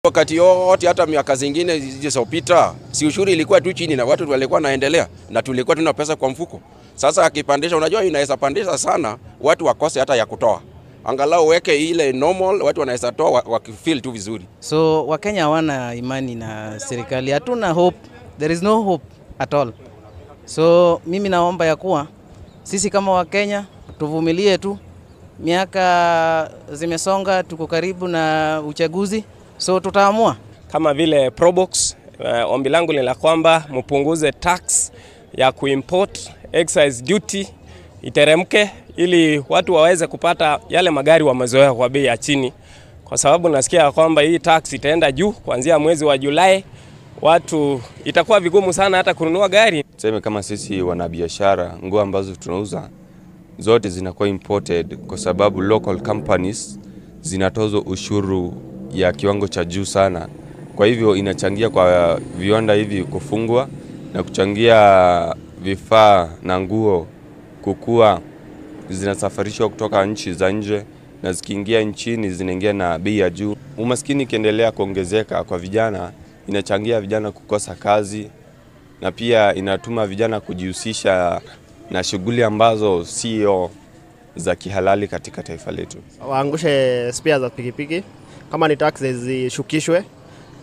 Wakati yote hata miaka zingine zilizopita, si ushuru ilikuwa tu chini na watu walikuwa naendelea na tulikuwa tuna pesa kwa mfuko. Sasa akipandisha, unajua inaweza pandisha sana, watu wakose hata ya kutoa. Angalau weke ile normal, watu wanaweza toa wakifeel tu vizuri. So Wakenya hawana imani na serikali. Hatuna hope. There is no hope at all. So mimi naomba ya kuwa sisi kama Wakenya tuvumilie tu. Miaka zimesonga, tuko karibu na uchaguzi. So tutaamua. Kama vile Probox, ombi langu ni la kwamba mpunguze tax ya kuimport, excise duty iteremke ili watu waweze kupata yale magari wamezoea kwa bei ya chini. Kwa sababu nasikia kwamba hii tax itaenda juu kuanzia mwezi wa Julai, watu itakuwa vigumu sana hata kununua gari. Tuseme kama sisi wanabiashara, nguo ambazo tunauza zote zinakuwa imported kwa sababu local companies zinatoza ushuru ya kiwango cha juu sana. Kwa hivyo inachangia kwa viwanda hivi kufungwa na kuchangia vifaa na nguo kukua zinasafarishwa kutoka nchi za nje na zikiingia nchini zinaingia na bei ya juu. Umaskini kiendelea kuongezeka kwa vijana, inachangia vijana kukosa kazi na pia inatuma vijana kujihusisha na shughuli ambazo sio za kihalali katika taifa letu. Waangushe spare za pikipiki, kama ni taxes zishukishwe,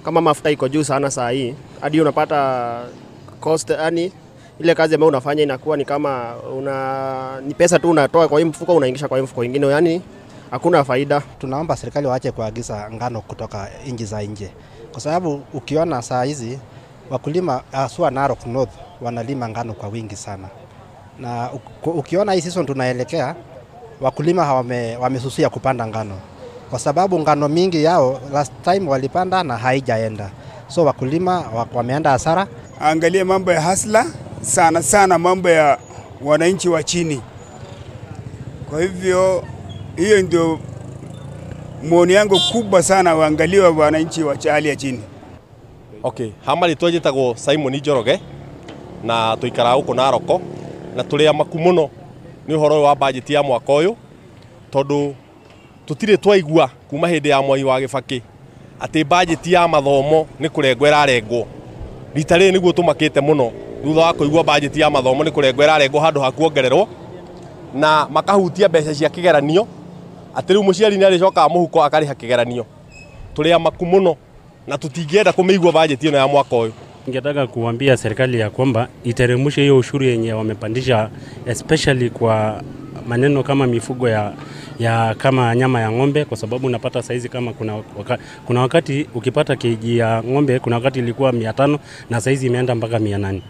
kama mafuta iko juu sana saa hii, hadi unapata cost, yani ile kazi ambayo unafanya inakuwa ni kama ni pesa tu unatoa kwa hii mfuko unaingisha kwa hii mfuko nyingine, yani hakuna faida. Tunaomba serikali waache kuagiza ngano kutoka nchi za nje. Kwa sababu ukiona saa hizi wakulima haswa Narok North wanalima ngano kwa wingi sana. Na ukiona hii season tunaelekea, wakulima wamesusia kupanda ngano. Kwa sababu ngano mingi yao last time walipanda na haijaenda. So wakulima wameenda hasara. Angalia mambo ya hasla sana mambo ya wananchi wa chini. Kwa hivyo hiyo ndio maoni yangu kubwa sana, waangalie wananchi wa hali ya chini. Okay, hamari twajitagwo Simon Njoroge na tuikara huko Narok na tulia makumuno ni horo wa budget ya mwaka uyu tondu tutire twaigua kuma hindi ya Mwai wa Kibaki ati budget ya mathomo ni kurengwo irarengwo. Rita ri niguo tumakite muno thutha wa kuigua budget ya mathomo ni kurengwo irarengwo handu ha kuongererwo na makahutia mbeca cia kigeranio ati riu muciari ni aricoka muhuko akariha kigeranio. Tulia makumuno na tutingienda kumeigua budget ino ya mwaka uyu. Ningetaka kuambia serikali ya kwamba iteremshe hiyo ushuru yenye wamepandisha, especially kwa maneno kama mifugo ya kama nyama ya ng'ombe, kwa sababu unapata saizi kama kuna wakati ukipata kg ya ng'ombe kuna wakati ilikuwa 500 na saizi imeenda mpaka 800.